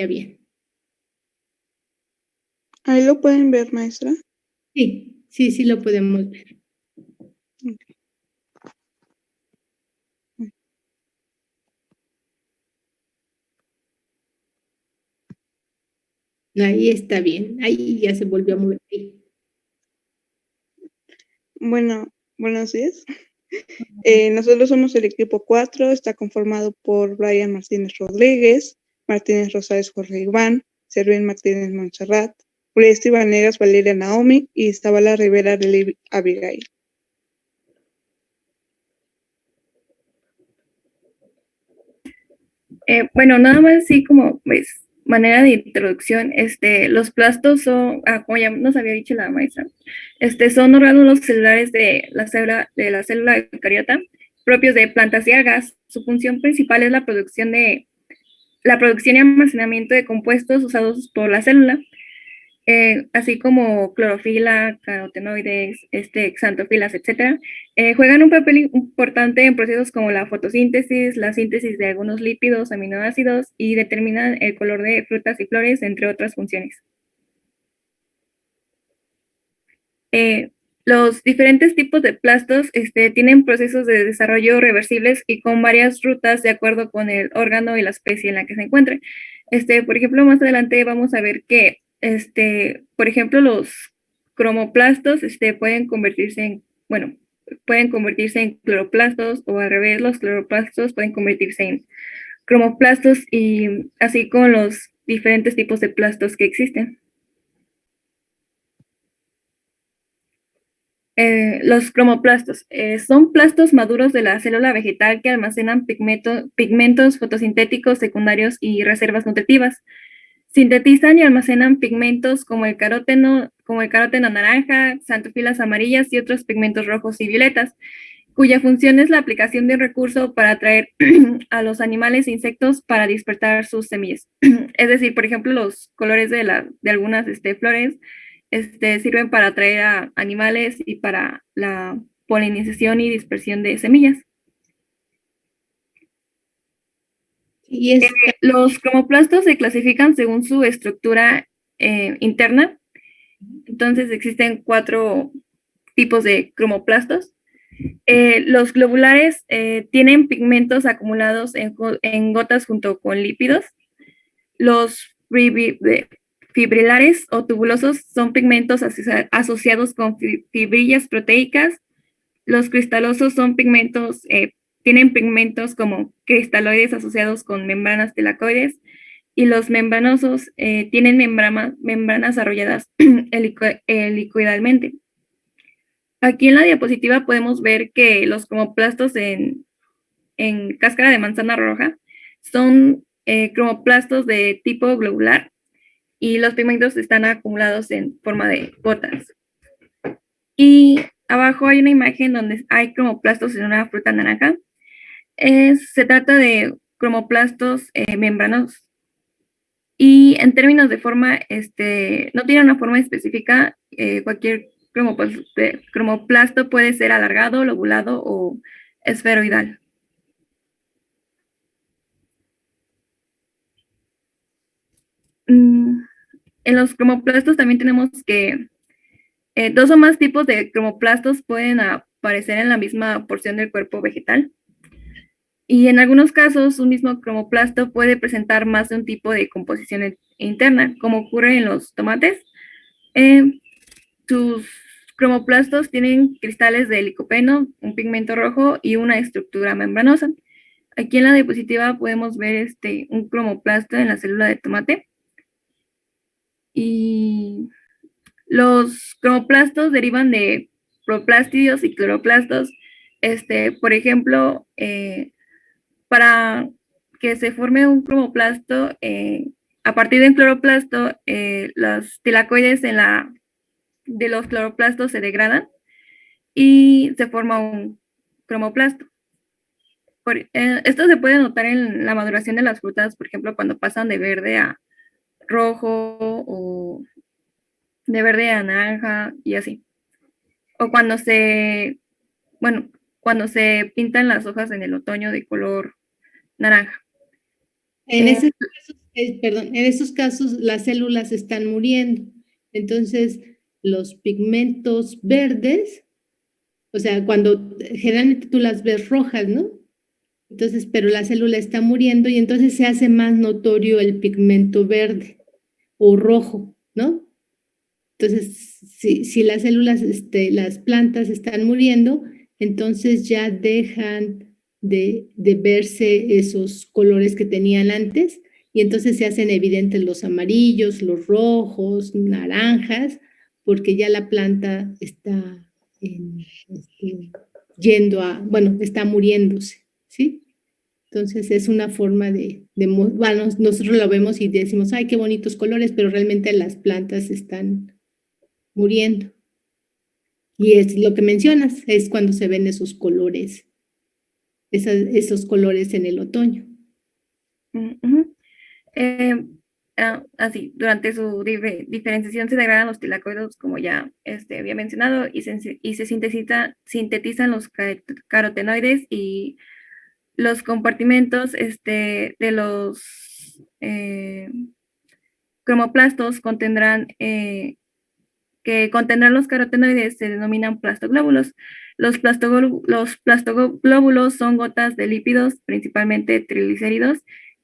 vaya bien. Ahí lo pueden ver, maestra. Sí, sí, sí lo podemos ver. Ahí está bien. Ahí ya se volvió a mover. Ahí. Bueno, buenos días. Nosotros somos el equipo 4, está conformado por Brian Martínez Rodríguez, Martínez Rosales Jorge Iván, Servín Martínez Montserrat, Julia Esteban Negas Valeria Naomi y Zabala Rivera Lili Abigail. Bueno, nada más así como pues manera de introducción, los plastos son, como ya nos había dicho la maestra, son órganos celulares de la célula eucariota, propios de plantas y algas. Su función principal es la producción y almacenamiento de compuestos usados por la célula, así como clorofila, carotenoides, xantofilas, etcétera, juegan un papel importante en procesos como la fotosíntesis, la síntesis de algunos lípidos, aminoácidos y determinan el color de frutas y flores, entre otras funciones. Los diferentes tipos de plastos tienen procesos de desarrollo reversibles y con varias rutas de acuerdo con el órgano y la especie en la que se encuentre. Por ejemplo, más adelante vamos a ver que, por ejemplo, los cromoplastos pueden convertirse en cloroplastos, o al revés, los cloroplastos pueden convertirse en cromoplastos, y así con los diferentes tipos de plastos que existen. Los cromoplastos son plastos maduros de la célula vegetal que almacenan pigmentos fotosintéticos secundarios y reservas nutritivas. Sintetizan y almacenan pigmentos como el caróteno naranja, xantofilas amarillas y otros pigmentos rojos y violetas, cuya función es la aplicación de un recurso para atraer a los animales e insectos para despertar sus semillas. Es decir, por ejemplo, los colores de algunas flores sirven para atraer a animales y para la polinización y dispersión de semillas. Y es Los cromoplastos se clasifican según su estructura interna. Entonces existen 4 tipos de cromoplastos. Los globulares tienen pigmentos acumulados en gotas junto con lípidos. Los fibrilares o tubulosos son pigmentos asociados con fibrillas proteicas. Los cristalosos tienen pigmentos como cristaloides asociados con membranas telacoides, y los membranosos tienen membranas arrolladas helicoidalmente. Aquí en la diapositiva podemos ver que los cromoplastos en cáscara de manzana roja son cromoplastos de tipo globular, y los pigmentos están acumulados en forma de gotas. Y abajo hay una imagen donde hay cromoplastos en una fruta naranja. Se trata de cromoplastos membranosos. Y en términos de forma, no tiene una forma específica. Cualquier cromoplasto puede ser alargado, lobulado o esferoidal. En los cromoplastos también tenemos que 2 o más tipos de cromoplastos pueden aparecer en la misma porción del cuerpo vegetal. Y en algunos casos, un mismo cromoplasto puede presentar más de un tipo de composición interna, como ocurre en los tomates. Sus cromoplastos tienen cristales de licopeno, un pigmento rojo y una estructura membranosa. Aquí en la diapositiva podemos ver un cromoplasto en la célula de tomate. Y los cromoplastos derivan de proplástidos y cloroplastos. Por ejemplo, para que se forme un cromoplasto, a partir del cloroplasto, los tilacoides de los cloroplastos se degradan y se forma un cromoplasto. Esto se puede notar en la maduración de las frutas, por ejemplo, cuando pasan de verde a rojo, o de verde a naranja y así. O cuando pintan las hojas en el otoño de color naranja. en ese caso perdón, en esos casos las células están muriendo. Entonces, los pigmentos verdes, o sea, cuando generalmente tú las ves rojas, ¿no? Entonces, pero la célula está muriendo y entonces se hace más notorio el pigmento verde o rojo, ¿no? Entonces, si las células, las plantas están muriendo, entonces ya dejan de verse esos colores que tenían antes y entonces se hacen evidentes los amarillos, los rojos, naranjas, porque ya la planta está yendo a, bueno, está muriéndose, ¿sí? Entonces es una forma bueno, nosotros lo vemos y decimos, ay, qué bonitos colores, pero realmente las plantas están muriendo. Y es lo que mencionas, es cuando se ven esos colores, esos colores en el otoño. Ujú. Así, durante su diferenciación se degradan los tilacoides, como ya había mencionado, y se sintetizan los carotenoides y los compartimentos de los cromoplastos que contendrán los carotenoides se denominan plastoglóbulos. Los plastoglóbulos son gotas de lípidos, principalmente triglicéridos,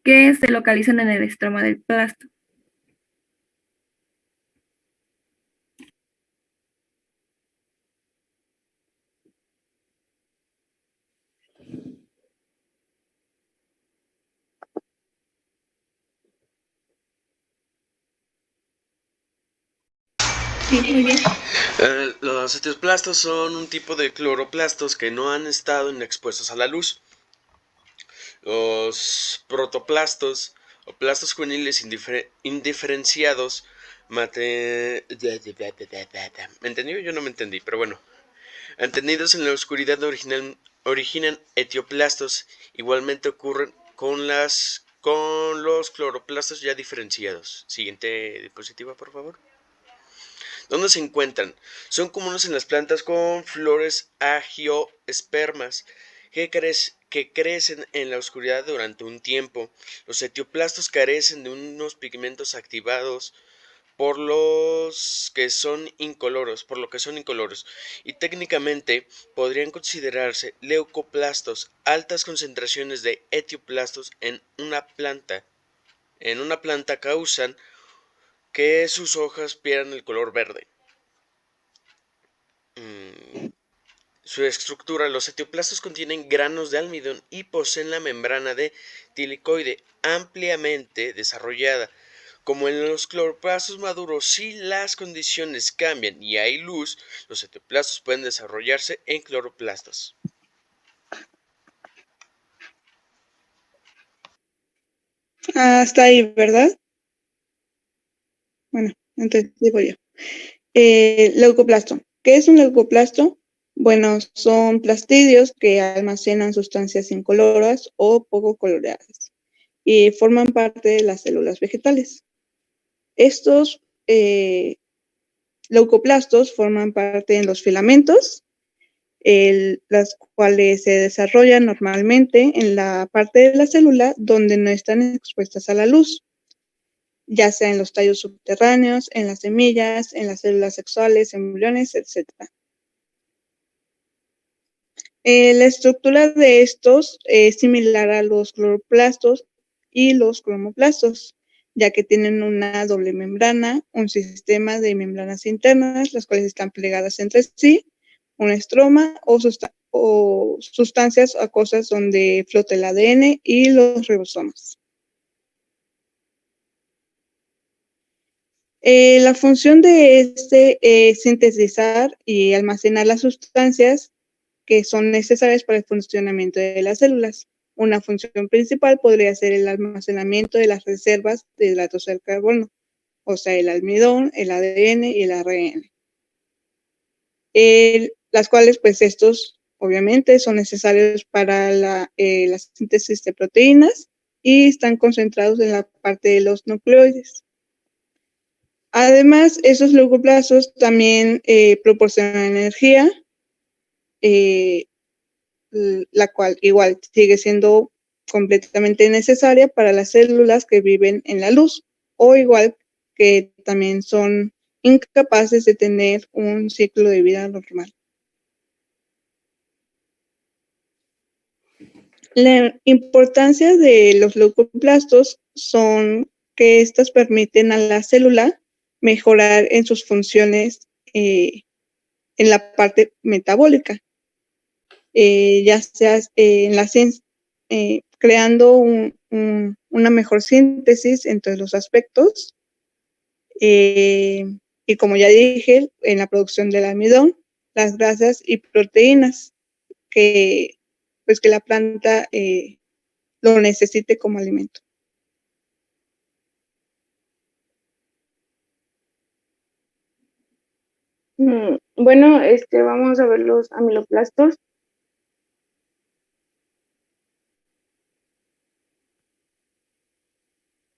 que se localizan en el estroma del plasto. Sí, muy bien. Los citoplastos son un tipo de cloroplastos que no han estado expuestos a la luz. Los protoplastos o plastos juveniles indiferenciados ¿me entendió? Yo no me entendí, pero bueno. Mantenidos en la oscuridad originan etioplastos. Igualmente ocurren con los cloroplastos ya diferenciados. Siguiente diapositiva, por favor. ¿Dónde se encuentran? Son comunes en las plantas con flores angiospermas que crecen en la oscuridad durante un tiempo. Los etioplastos carecen de unos pigmentos activados por lo que son incoloros, y técnicamente podrían considerarse leucoplastos. Altas concentraciones de etioplastos en una planta causan que sus hojas pierdan el color verde. Su estructura: los etioplastos contienen granos de almidón y poseen la membrana de tilicoide ampliamente desarrollada. Como en los cloroplastos maduros, si las condiciones cambian y hay luz, los etioplastos pueden desarrollarse en cloroplastos. Hasta ahí, ¿verdad? Bueno, entonces digo yo. Leucoplasto. ¿Qué es un leucoplasto? Bueno, son plastidios que almacenan sustancias incoloras o poco coloreadas y forman parte de las células vegetales. Estos leucoplastos forman parte de los filamentos, las cuales se desarrollan normalmente en la parte de la célula donde no están expuestas a la luz, ya sea en los tallos subterráneos, en las semillas, en las células sexuales, embriones, etc. La estructura de estos es similar a los cloroplastos y los cromoplastos, ya que tienen una doble membrana, un sistema de membranas internas, las cuales están plegadas entre sí, un estroma o sustancias acuosas donde flota el ADN y los ribosomas. La función de este es sintetizar y almacenar las sustancias que son necesarias para el funcionamiento de las células. Una función principal podría ser el almacenamiento de las reservas de hidratos de carbono, o sea, el almidón, el ADN y el ARN. Las cuales, pues, estos obviamente son necesarios para la síntesis de proteínas y están concentrados en la parte de los nucleoides. Además, esos leucoplastos también proporcionan energía, la cual igual sigue siendo completamente necesaria para las células que viven en la luz, o igual que también son incapaces de tener un ciclo de vida normal. La importancia de los leucoplastos son que estos permiten a la célula mejorar en sus funciones en la parte metabólica, ya sea en la ciencia, creando una mejor síntesis entre los aspectos, y como ya dije, en la producción del almidón, las grasas y proteínas que la planta lo necesite como alimento. Bueno, vamos a ver los amiloplastos.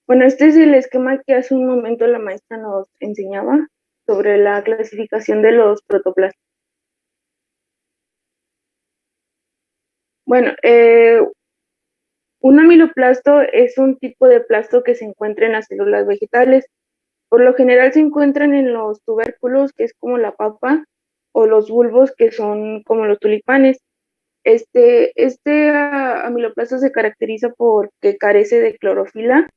Bueno, este es el esquema que hace un momento la maestra nos enseñaba sobre la clasificación de los protoplastos. Bueno, un amiloplasto es un tipo de plasto que se encuentra en las células vegetales. Por lo general se encuentran en los tubérculos, que es como la papa, o los bulbos, que son como los tulipanes. Amiloplasto se caracteriza porque carece de clorofila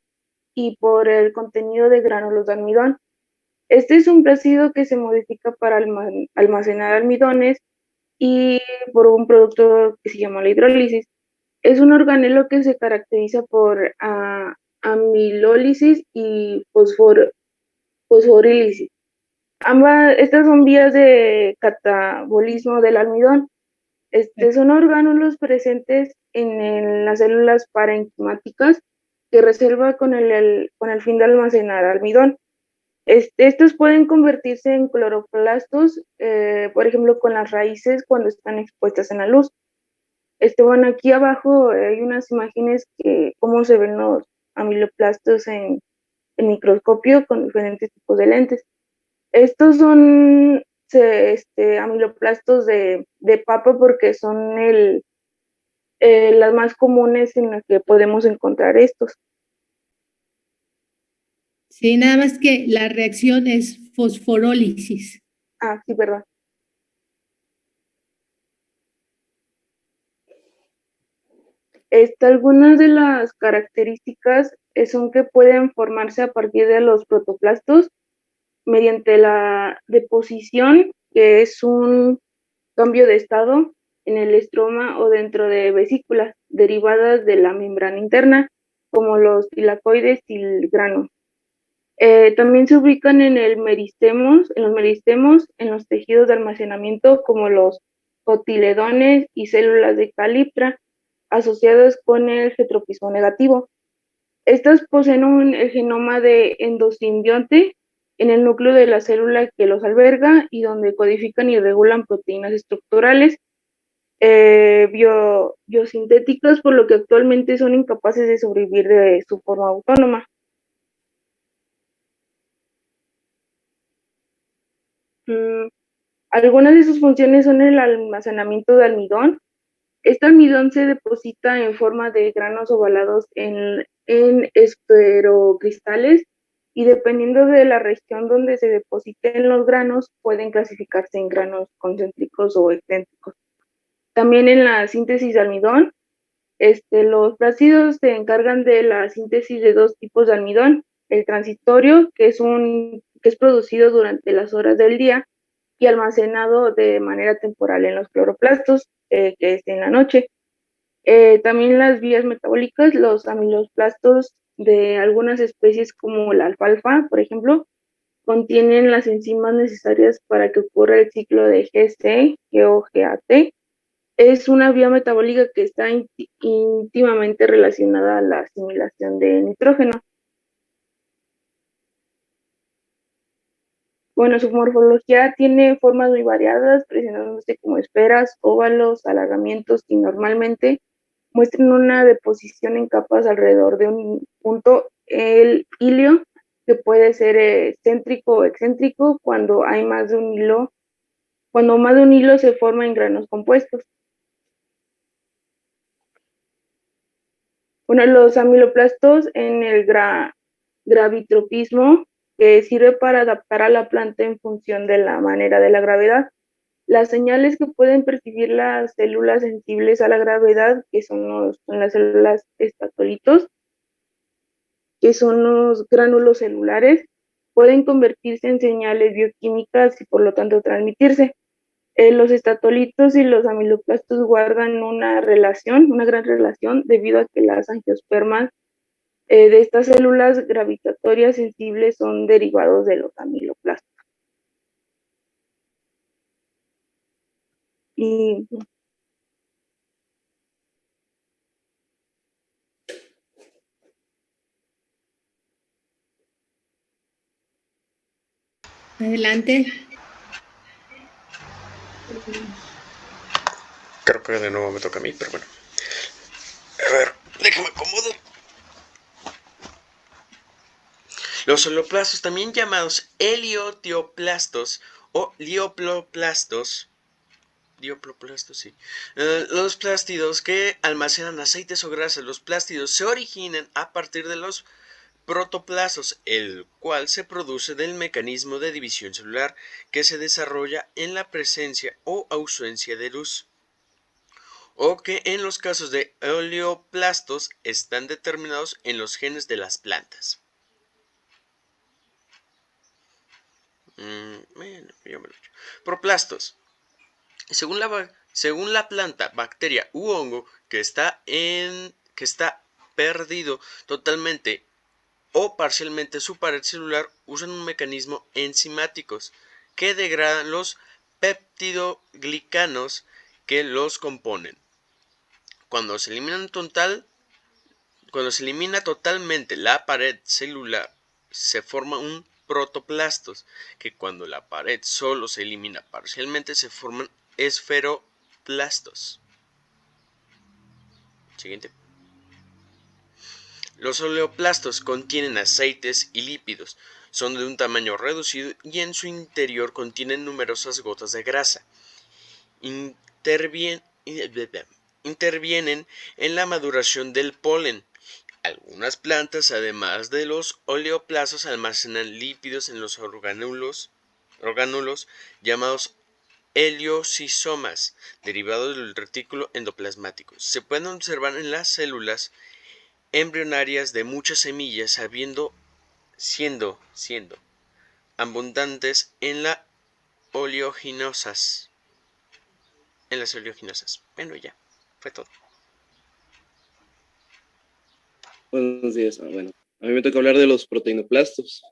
y por el contenido de gránulos de almidón. Este es un plácido que se modifica para almacenar almidones y por un producto que se llama la hidrólisis. Es un organelo que se caracteriza por amilólisis y fosforílisis. Estas son vías de catabolismo del almidón. Son orgánulos presentes en las células parenquimáticas que reserva con el fin de almacenar almidón. Estos pueden convertirse en cloroplastos, por ejemplo, con las raíces cuando están expuestas en la luz. Bueno, aquí abajo hay unas imágenes que cómo se ven los amiloplastos en microscopio con diferentes tipos de lentes. Estos son amiloplastos de papa porque son las más comunes en las que podemos encontrar estos. Sí, nada más que la reacción es fosforólisis. Sí, perdón. Algunas de las características son que pueden formarse a partir de los protoplastos mediante la deposición, que es un cambio de estado en el estroma o dentro de vesículas derivadas de la membrana interna, como los tilacoides y el grano. También se ubican en los meristemos, en los tejidos de almacenamiento, como los cotiledones y células de caliptra, asociadas con el heteropismo negativo. Estas poseen el genoma de endosimbionte en el núcleo de la célula que los alberga y donde codifican y regulan proteínas estructurales biosintéticas, por lo que actualmente son incapaces de sobrevivir de su forma autónoma. Algunas de sus funciones son el almacenamiento de almidón. Este almidón se deposita en forma de granos ovalados en esferocristales y dependiendo de la región donde se depositen los granos, pueden clasificarse en granos concéntricos o excéntricos. También en la síntesis de almidón, los plácidos se encargan de la síntesis de dos tipos de almidón, el transitorio, que es producido durante las horas del día, y almacenado de manera temporal en los cloroplastos, que es en la noche. También las vías metabólicas, los amiloplastos de algunas especies como la alfalfa, por ejemplo, contienen las enzimas necesarias para que ocurra el ciclo de GC, GOGAT. Es una vía metabólica que está íntimamente relacionada a la asimilación de nitrógeno. Bueno, su morfología tiene formas muy variadas, presentándose como esferas, óvalos, alargamientos y normalmente muestran una deposición en capas alrededor de un punto, el hilio, que puede ser céntrico o excéntrico cuando hay más de un hilo, cuando más de un hilo se forma en granos compuestos. Bueno, los amiloplastos en el gravitropismo, que sirve para adaptar a la planta en función de la manera de la gravedad. Las señales que pueden percibir las células sensibles a la gravedad, que son las células estatolitos, que son los gránulos celulares, pueden convertirse en señales bioquímicas y por lo tanto transmitirse. Los estatolitos y los amiloplastos guardan una gran relación, debido a que las angiospermas de estas células gravitatorias sensibles son derivados de los amiloplastos. Y Adelante. Creo que de nuevo me toca a mí, pero bueno. A ver, déjame acomodar. Los holoplastos, también llamados heliotioplastos o lioplastos, sí. Los plástidos que almacenan aceites o grasas. Los plástidos se originan a partir de los protoplastos, el cual se produce del mecanismo de división celular que se desarrolla en la presencia o ausencia de luz, o que en los casos de oleoplastos están determinados en los genes de las plantas. Proplastos. Según la planta, bacteria u hongo que está perdido totalmente o parcialmente su pared celular, usan un mecanismo enzimáticos que degradan los peptidoglicanos que los componen. Cuando se elimina totalmente la pared celular, se forma un protoplastos, que cuando la pared solo se elimina parcialmente se forman esferoplastos. Siguiente. Los oleoplastos contienen aceites y lípidos, son de un tamaño reducido y en su interior contienen numerosas gotas de grasa. Intervienen en la maduración del polen. Algunas plantas, además de los oleoplastos, almacenan lípidos en los orgánulos llamados heliocisomas, derivados del retículo endoplasmático. Se pueden observar en las células embrionarias de muchas semillas, siendo abundantes en las oleaginosas. Bueno, ya, fue todo. Buenos días. Bueno, a mí me toca hablar de los proteinoplastos.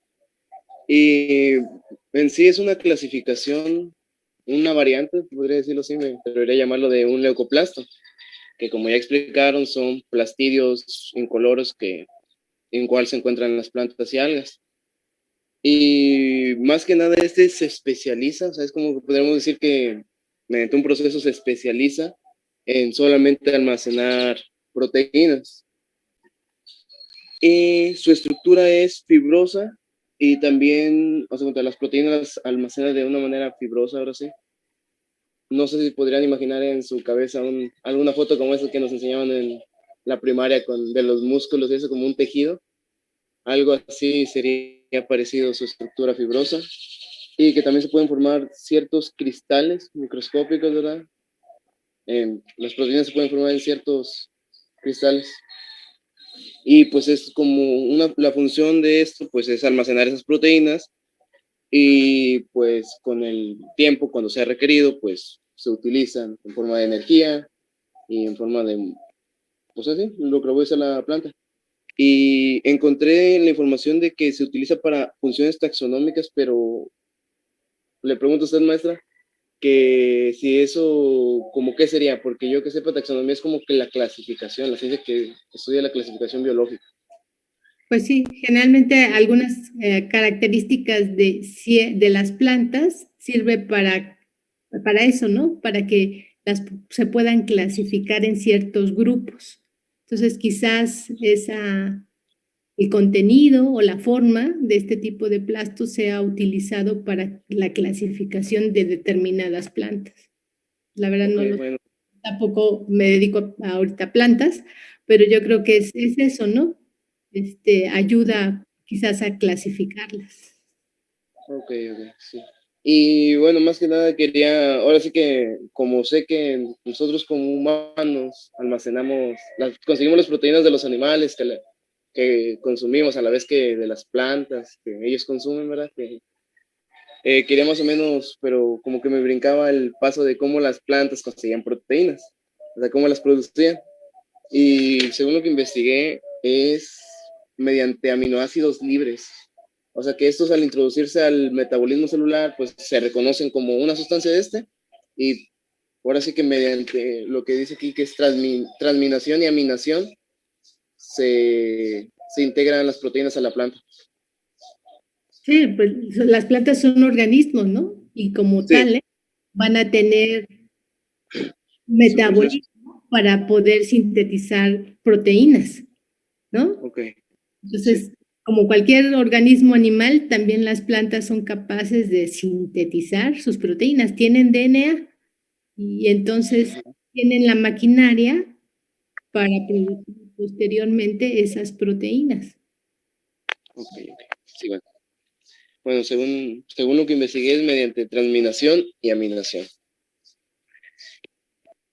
Y en sí es una clasificación, una variante, podría decirlo así, me atrevería a llamarlo de un leucoplasto, que como ya explicaron son plastidios incoloros en cual se encuentran las plantas y algas. Y más que nada se especializa, o sea, es como que podríamos decir que mediante un proceso se especializa en solamente almacenar proteínas. Y su estructura es fibrosa y también, o sea, las proteínas las almacena de una manera fibrosa, ahora sí. No sé si podrían imaginar en su cabeza alguna foto como esa que nos enseñaban en la primaria de los músculos y eso como un tejido. Algo así sería parecido a su estructura fibrosa. Y que también se pueden formar ciertos cristales microscópicos, ¿verdad? Las proteínas se pueden formar en ciertos cristales. Y pues es como la función de esto, pues es almacenar esas proteínas y pues con el tiempo, cuando sea requerido, pues se utilizan en forma de energía y en forma de, pues así, lo que lo voy a hacer la planta. Y encontré la información de que se utiliza para funciones taxonómicas, pero le pregunto a usted, maestra, que si eso, como qué sería, porque yo que sepa taxonomía es como que la clasificación, la ciencia que estudia la clasificación biológica. Pues sí, generalmente algunas características de las plantas sirve para eso, ¿no? Para que se puedan clasificar en ciertos grupos. Entonces, quizás el contenido o la forma de este tipo de plastos sea utilizado para la clasificación de determinadas plantas. La verdad no lo sé. Tampoco me dedico ahorita a plantas, pero yo creo que es eso, ¿no? Ayuda quizás a clasificarlas. Ok, sí. Y bueno, más que nada ahora sí que como sé que nosotros como humanos conseguimos las proteínas de los animales que consumimos a la vez que de las plantas que ellos consumen, ¿verdad? Quería más o menos, pero como que me brincaba el paso de cómo las plantas conseguían proteínas, o sea, cómo las producían. Y según lo que investigué, es mediante aminoácidos libres. O sea que estos al introducirse al metabolismo celular, pues se reconocen como una sustancia y ahora sí que mediante lo que dice aquí que es transminación y aminación, se integran las proteínas a la planta. Sí, pues las plantas son organismos, ¿no? Y como Sí. tales van a tener metabolismo para poder sintetizar proteínas, ¿no? Ok. Entonces, Sí. como cualquier organismo animal, también las plantas son capaces de sintetizar sus proteínas. Tienen DNA y entonces tienen la maquinaria para producir posteriormente esas proteínas. Ok. Sí, bueno. Bueno, según lo que investigué es mediante transminación y aminación.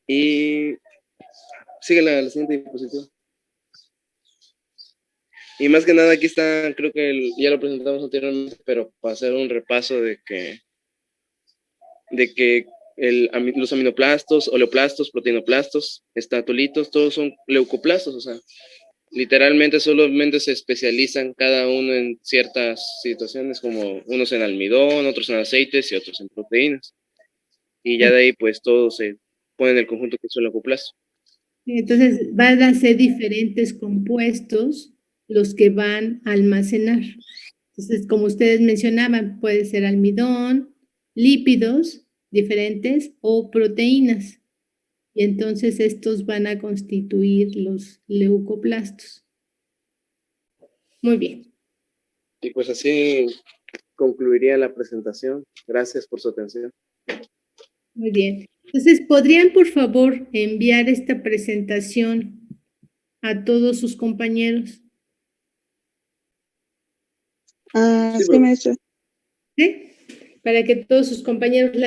Y sigue la siguiente diapositiva. Y más que nada aquí está, creo que ya lo presentamos anteriormente, pero para hacer un repaso de que los aminoplastos, oleoplastos, proteinoplastos, estatolitos, todos son leucoplastos, o sea, literalmente solamente se especializan cada uno en ciertas situaciones, como unos en almidón, otros en aceites y otros en proteínas. Y ya de ahí, pues, todos se ponen en el conjunto que es un leucoplasto. Entonces, van a ser diferentes compuestos los que van a almacenar. Entonces, como ustedes mencionaban, puede ser almidón, lípidos diferentes o proteínas. Y entonces estos van a constituir los leucoplastos. Muy bien. Y pues así concluiría la presentación. Gracias por su atención. Muy bien. Entonces, ¿podrían, por favor, enviar esta presentación a todos sus compañeros? Sí, maestra. ¿Sí? Para que todos sus compañeros la